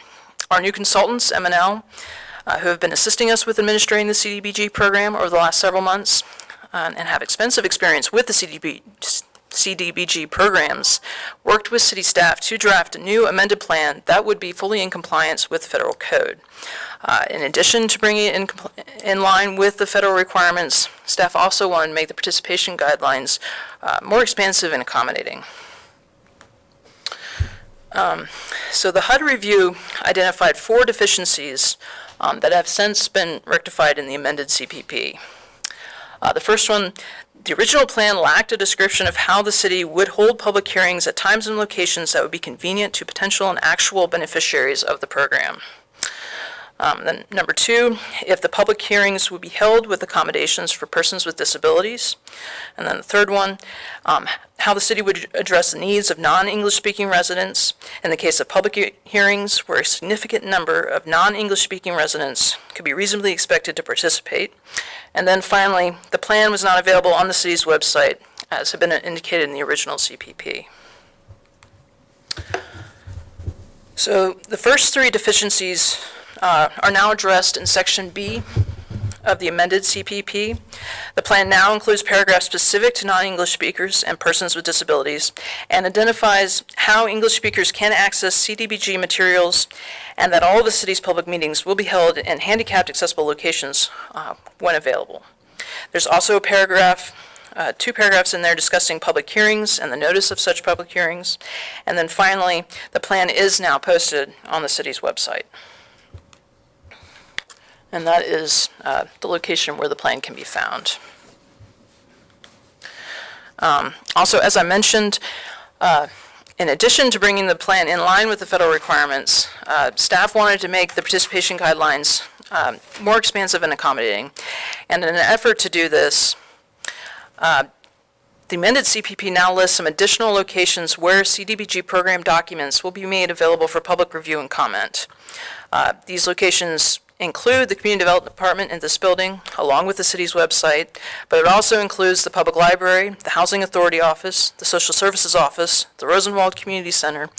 new consultants, M&L, who have been assisting us with administering the CDBG program over the last several months and have extensive experience with the CDBG programs, worked with city staff to draft a new amended plan that would be fully in compliance with federal code. In addition to bringing it in line with the federal requirements, staff also wanted to make the participation guidelines more expansive and accommodating. So the HUD review identified 4 deficiencies that have since been rectified in the amended CPP. The first one, the original plan lacked a description of how the city would hold public hearings at times and locations that would be convenient to potential and actual beneficiaries of the program. Then number 2, if the public hearings would be held with accommodations for persons with disabilities. And then the third one, how the city would address the needs of non-English speaking residents in the case of public hearings where a significant number of non-English speaking residents could be reasonably expected to participate. And then finally, the plan was not available on the city's website, as had been indicated in the original CPP. So the first three deficiencies are now addressed in Section B of the amended CPP. The plan now includes paragraphs specific to non-English speakers and persons with disabilities and identifies how English speakers can access CDBG materials and that all of the city's public meetings will be held in handicapped accessible locations when available. There's also a paragraph, two paragraphs in there discussing public hearings and the notice of such public hearings. And then finally, the plan is now posted on the city's website. And that is the location where the plan can be found. Also, as I mentioned, in addition to bringing the plan in line with the federal requirements, staff wanted to make the participation guidelines more expansive and accommodating. And in an effort to do this, the amended CPP now lists some additional locations where CDBG program documents will be made available for public review and comment. These locations include the Community Development Department in this building, along with the city's website, but it also includes the Public Library, the Housing Authority Office, the Social Services Office, the Rosenwald Community Center,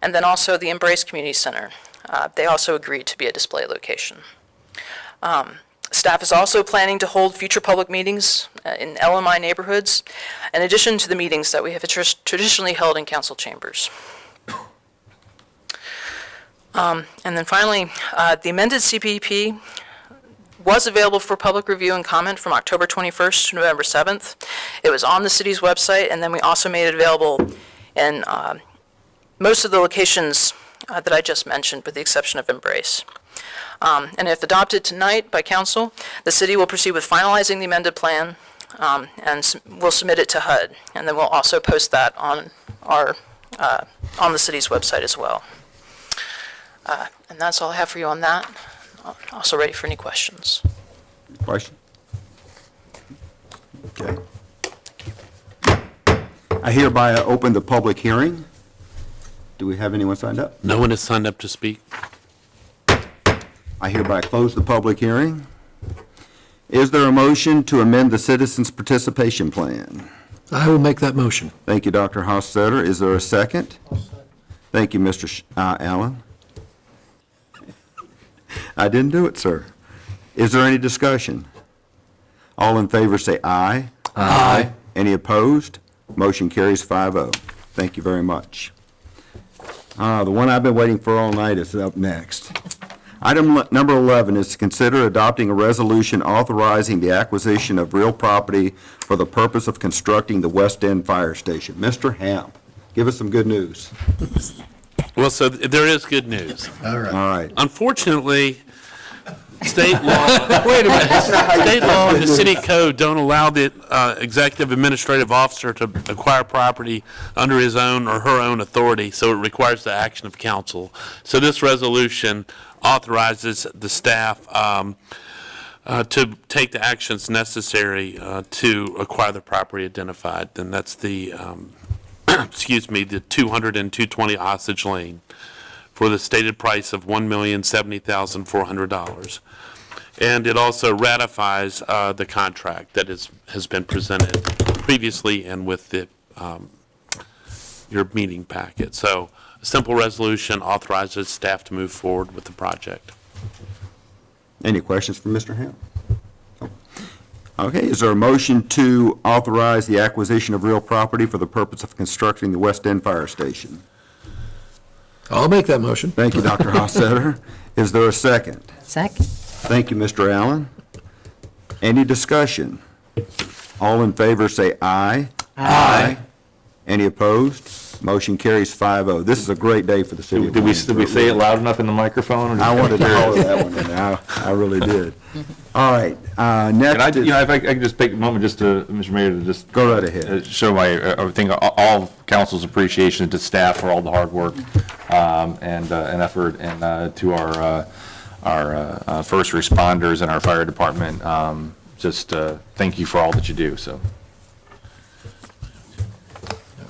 and then also the Embrace Community Center. They also agreed to be a display location. Staff is also planning to hold future public meetings in LMI neighborhoods, in addition to the meetings that we have traditionally held in council chambers. And then finally, the amended CPP was available for public review and comment from October 21st to November 7th. It was on the city's website, and then we also made it available in most of the locations that I just mentioned, with the exception of Embrace. And if adopted tonight by council, the city will proceed with finalizing the amended plan, and we'll submit it to HUD. And then we'll also post that on on the city's website as well. And that's all I have for you on that. I'm also ready for any questions. Question? Okay. I hereby open the public hearing. Do we have anyone signed up? No one has signed up to speak. I hereby close the public hearing. Is there a motion to amend the Citizens Participation Plan? I will make that motion. Thank you, Dr. Hosstetter. Is there a second? Thank you, Mr. Allen. I didn't do it, sir. Is there any discussion? All in favor say aye. Aye. Any opposed? Motion carries 5-0. Thank you very much. The one I've been waiting for all night is up next. Item number 11 is to consider adopting a resolution authorizing the acquisition of real property for the purpose of constructing the West End Fire Station. Mr. Hamp, give us some good news. Well, so there is good news. All right. All right. Unfortunately, state law, wait a minute, state law and the city code don't allow the executive administrative officer to acquire property under his own or her own authority, so it requires the action of council. So this resolution authorizes the staff to take the actions necessary to acquire the property identified, and that's the, excuse me, the 200 and 220 Osage Lane, for the stated price of $1,070,400. And it also ratifies the contract that has been presented previously and with the, your meeting packet. So a simple resolution authorizes staff to move forward with the project. Any questions for Mr. Hamp? Okay, is there a motion to authorize the acquisition of real property for the purpose of constructing the West End Fire Station? I'll make that motion. Thank you, Dr. Hosstetter. Is there a second? Second. Thank you, Mr. Allen. Any discussion? All in favor say aye. Aye. Any opposed? Motion carries 5-0. This is a great day for the city of Did we Waynesboro. say it loud enough in the microphone? I wanted to holler that one in there. I really did. All right, next And is... if I could just take a moment just to, Mr. Mayor, to just. Go right ahead. Show my, I think all council's appreciation to staff for all the hard work and effort, and to our first responders and our fire department. Just thank you for all that you do, so.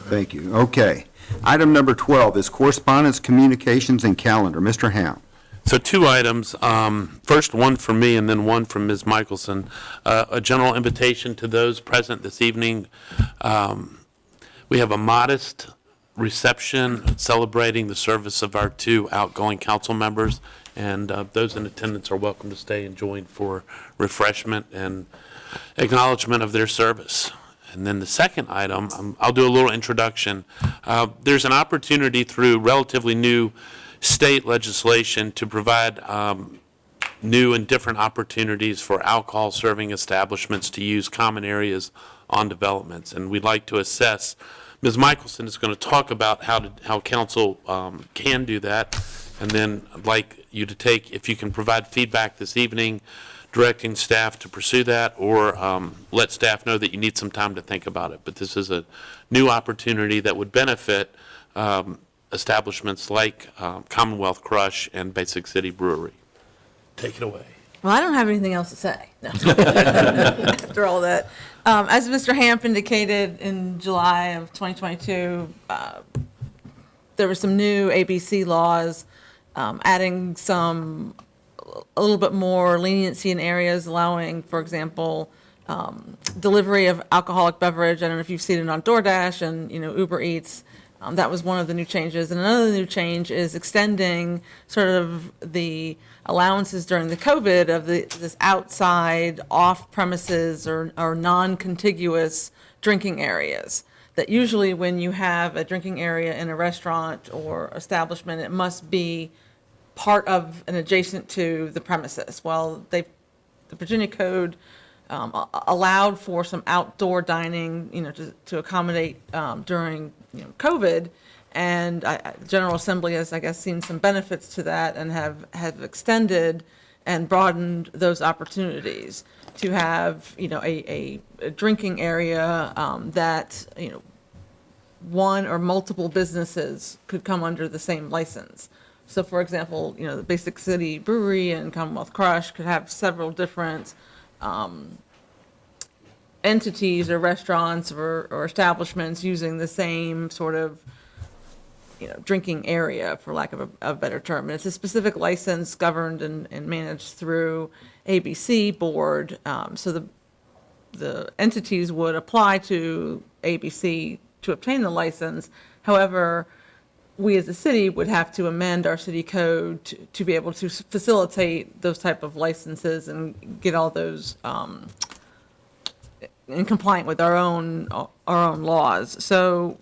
Thank you. Okay. Item number 12 is correspondence, communications, and calendar. Mr. Ham. So 2 items. First, one from me and then one from Ms. Michelson. A general invitation to those present this evening. We have a modest reception celebrating the service of our 2 outgoing council members, and those in attendance are welcome to stay and join for refreshment and acknowledgement of their service. And then the second item, I'll do a little introduction. There's an opportunity through relatively new state legislation to provide new and different opportunities for alcohol serving establishments to use common areas on developments. And we'd like to assess, Ms. Michelson is going to talk about how council can do that. And then I'd like you to take, if you can provide feedback this evening, directing staff to pursue that, or let staff know that you need some time to think about it. But this is a new opportunity that would benefit establishments like Commonwealth Crush and Basic City Brewery. Take it away. Well, I don't have anything else to say. No. After all that. As Mr. Hamp indicated, in July of 2022, there were some new ABC laws adding a little bit more leniency in areas, allowing, for example, delivery of alcoholic beverage. I don't know if you've seen it on DoorDash and, Uber Eats. That was one of the new changes. And another new change is extending sort of the allowances during the COVID of this outside, off-premises or non-contiguous drinking areas. That usually when you have a drinking area in a restaurant or establishment, it must be part of and adjacent to the premises. Well, the Virginia Code allowed for some outdoor dining, to accommodate during COVID, and General Assembly has, I guess, seen some benefits to that and have extended and broadened those opportunities to have a drinking area that one or multiple businesses could come under the same license. So, for example, the Basic City Brewery and Commonwealth Crush could have several different entities or restaurants or establishments using the same sort of, drinking area, for lack of a better term. And it's a specific license governed and managed through ABC board. So the entities would apply to ABC to obtain the license. However, we as a city would have to amend our city code to be able to facilitate those type of licenses and get all those in compliant with our own laws. So,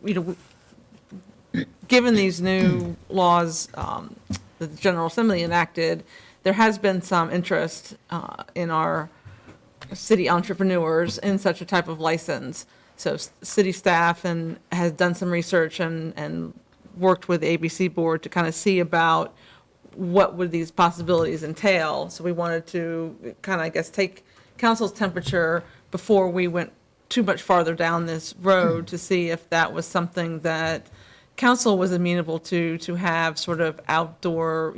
given these new laws that the General Assembly enacted, there has been some interest in our city entrepreneurs in such a type of license. So city staff has done some research and worked with the ABC board to kind of see about what would these possibilities entail. So we wanted to kind of, I guess, take council's temperature before we went too much farther down this road to see if that was something that council was amenable to have sort of outdoor,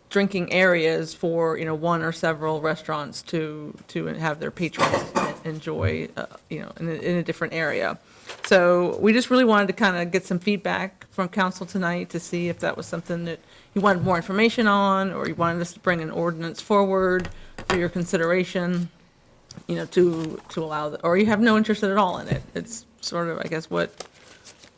drinking areas for, one or several restaurants to have their patrons enjoy, in a different area. So we just really wanted to kind of get some feedback from council tonight to see if that was something that you wanted more information on, or you wanted us to bring an ordinance forward for your consideration, to allow, or you have no interest at all in it. It's sort of, I guess, what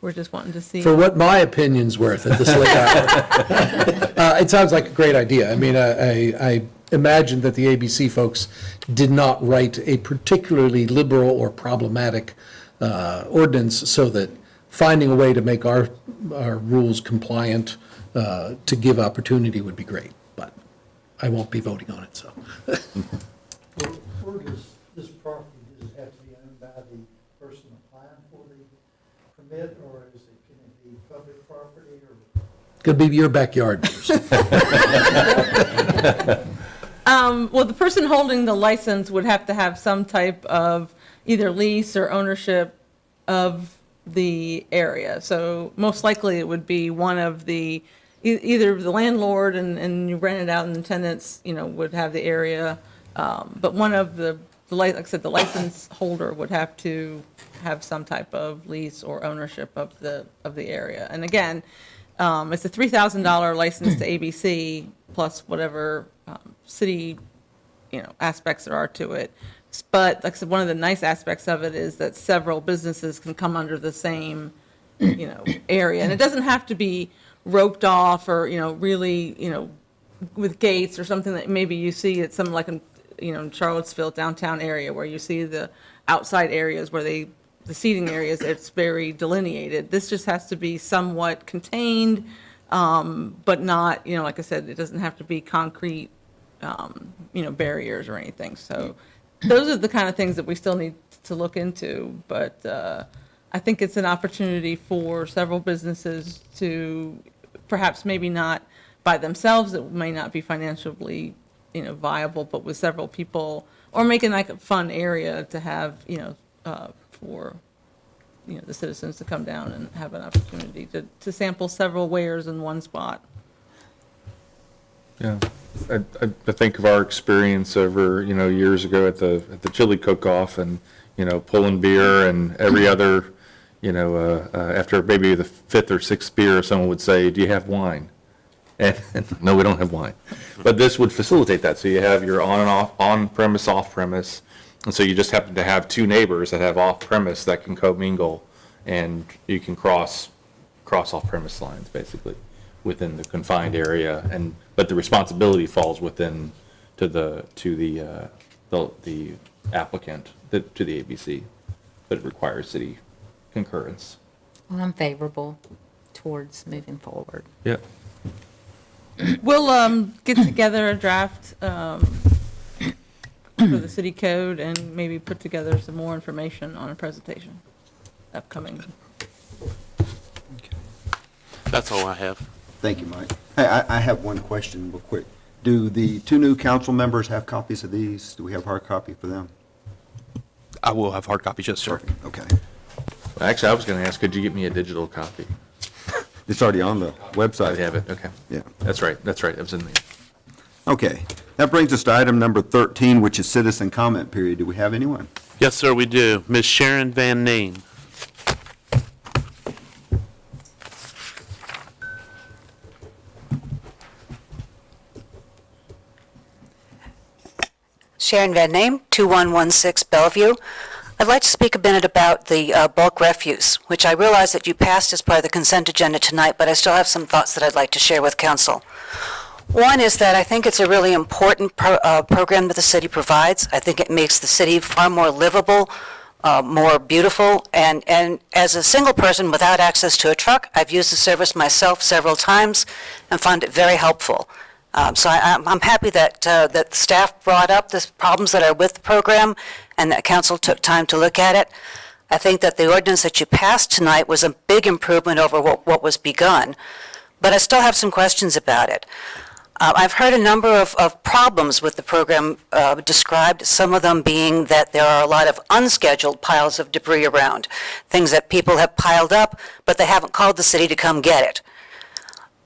we're just wanting to see. For what my opinion's worth at this late hour. It sounds like a great idea. I mean, I imagine that the ABC folks did not write a particularly liberal or problematic ordinance, so that finding a way to make our rules compliant to give opportunity would be great, but I won't be voting on it, so. Where does this property, does it have to be owned by the person applying for the permit, or can it be public property, or? Could be your backyard. Well, the person holding the license would have to have some type of either lease or ownership of the area. So most likely it would be one of the, either the landlord and you rent it out and the tenants, would have the area. But one of the like I said, the license holder would have to have some type of lease or ownership of the area. And again, it's a $3,000 license to ABC plus whatever city, aspects there are to it. But like I said, one of the nice aspects of it is that several businesses can come under the same, area. And it doesn't have to be roped off or, really, with gates or something that maybe you see at some, like in Charlottesville downtown area where you see the outside areas where the seating areas, it's very delineated. This just has to be somewhat contained, but not, like I said, it doesn't have to be concrete, barriers or anything. So those are the kind of things that we still need to look into. But I think it's an opportunity for several businesses to perhaps maybe not by themselves, it may not be financially, viable, but with several people, or making like a fun area to have, for, the citizens to come down and have an opportunity to sample several wares in one spot. Yeah, I think of our experience over, years ago at the chili cook-off and, pulling beer and every other, after maybe the fifth or sixth beer, someone would say, do you have wine? And no, we don't have wine. But this would facilitate that. So you have your on and off, on-premise, off-premise. And so you just happen to have two neighbors that have off-premise that can commingle, and you can cross off-premise lines, basically, within the confined area. But the responsibility falls within to the applicant, to the ABC, but it requires city concurrence. Well, I'm favorable towards moving forward. Yeah. We'll get together a draft for the city code and maybe put together some more information on a presentation upcoming. That's all I have. Thank you, Mike. Hey, I have one question real quick. Do the two new council members have copies of these? Do we have hard copy for them? I will have hard copies, yes, sir. Okay. Actually, I was going to ask, could you get me a digital copy? It's already on the website. I have it, okay. Yeah. That's right, it was in me. Okay. That brings us to item number 13, which is citizen comment period. Do we have anyone? Yes, sir, we do. Ms. Sharon Van Neen. Sharon Van Name, 2116 Bellevue. I'd like to speak a minute about the bulk refuse, which I realize that you passed as part of the consent agenda tonight, but I still have some thoughts that I'd like to share with council. One is that I think it's a really important program that the city provides. I think it makes the city far more livable, more beautiful, and as a single person without access to a truck, I've used the service myself several times and found it very helpful. So I'm happy that that staff brought up the problems that are with the program and that council took time to look at it. I think that the ordinance that you passed tonight was a big improvement over what was begun, but I still have some questions about it. I've heard a number of problems with the program described, some of them being that there are a lot of unscheduled piles of debris around, things that people have piled up, but they haven't called the city to come get it.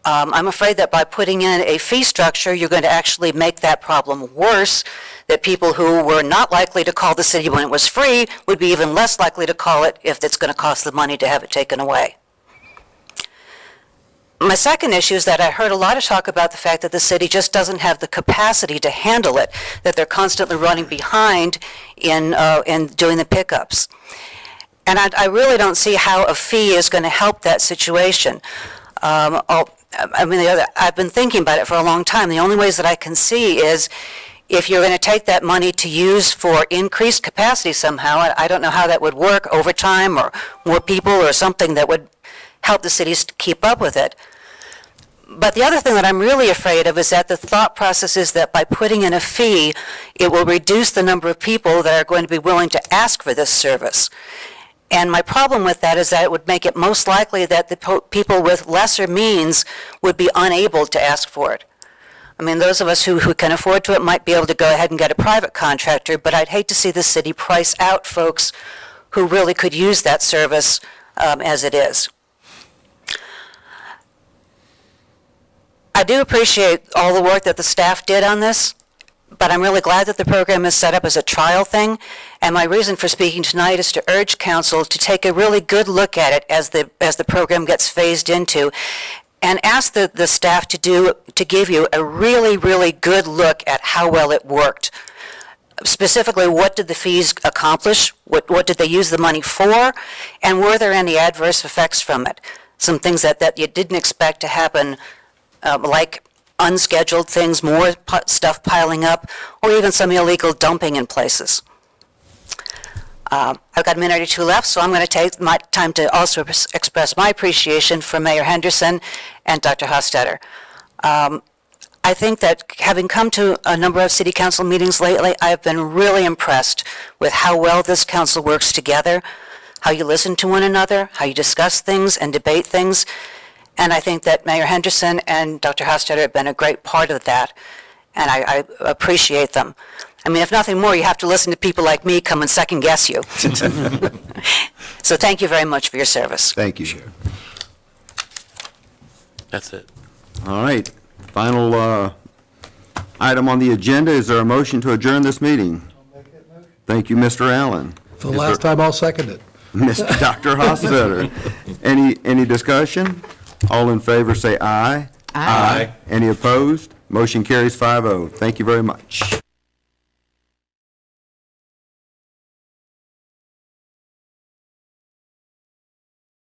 I'm afraid that by putting in a fee structure, you're going to actually make that problem worse, that people who were not likely to call the city when it was free would be even less likely to call it if it's going to cost the money to have it taken away. My second issue is that I heard a lot of talk about the fact that the city just doesn't have the capacity to handle it, that they're constantly running behind in doing the pickups. And I really don't see how a fee is going to help that situation. I've been thinking about it for a long time. The only ways that I can see is if you're going to take that money to use for increased capacity somehow, I don't know how that would work, overtime or more people or something that would help the cities to keep up with it. But the other thing that I'm really afraid of is that the thought process is that by putting in a fee, it will reduce the number of people that are going to be willing to ask for this service. And my problem with that is that it would make it most likely that the people with lesser means would be unable to ask for it. I mean, those of us who can afford to it might be able to go ahead and get a private contractor, but I'd hate to see the city price out folks who really could use that service as it is. I do appreciate all the work that the staff did on this, but I'm really glad that the program is set up as a trial thing, and my reason for speaking tonight is to urge council to take a really good look at it as the program gets phased into, and ask the staff to give you a really, really good look at how well it worked. Specifically, what did the fees accomplish? What did they use the money for? And were there any adverse effects from it? Some things that you didn't expect to happen, like unscheduled things, more stuff piling up, or even some illegal dumping in places. I've got a minute or two left, so I'm going to take my time to also express my appreciation for Mayor Henderson and Dr. Hofstadter. I think that having come to a number of city council meetings lately, I've been really impressed with how well this council works together, how you listen to one another, how you discuss things and debate things. And I think that Mayor Henderson and Dr. Hofstadter have been a great part of that, and I appreciate them. I mean, if nothing more, you have to listen to people like me come and second guess you. So thank you very much for your service. Thank you. That's it. All right. Final item on the agenda, is there a motion to adjourn this meeting? I'll make that motion. Thank you, Mr. Allen. For the last time, I'll second it. Mr. Dr. Hofstadter. Any discussion? All in favor say aye. Aye. Any opposed? Motion carries 5-0. Thank you very much.